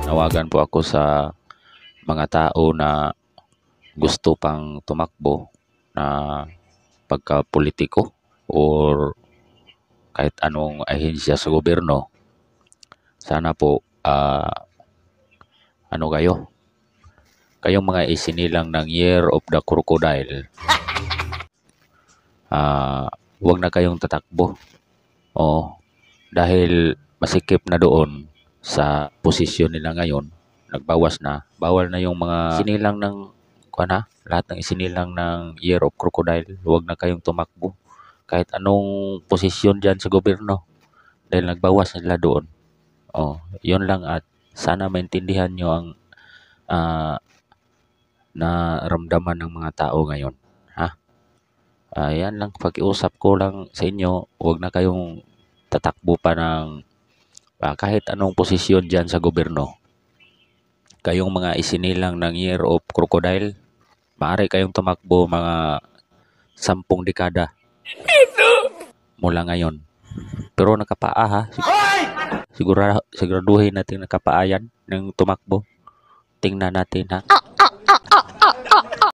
nawagan po ako sa mga tao na gusto pang tumakbo na pagka-politiko or kahit anong ahensya sa gobyerno. Sana po kayong mga isinilang ng Year of the Crocodile, huwag na kayong tatakbo. Dahil masikip na doon sa posisyon nila ngayon, nagbawas na. Bawal na yung mga isinilang ng lahat ng isinilang ng Year of Crocodile, huwag na kayong tumakbo. Kahit anong posisyon dyan sa gobyerno, dahil nagbawas sila doon. Yun lang, at sana maintindihan nyo ang naramdaman ng mga tao ngayon. Yan lang, pag-iusap ko lang sa inyo, huwag na kayong tatakbo pa ng kahit anong posisyon dyan sa gobyerno. Kayong mga isinilang ng Year of Crocodile, maaari kayong tumakbo mga 10 dekada mula ngayon. Pero nakapaa ha. Siguraduhin natin nakapaa yan ng tumakbo. Tingnan natin ha.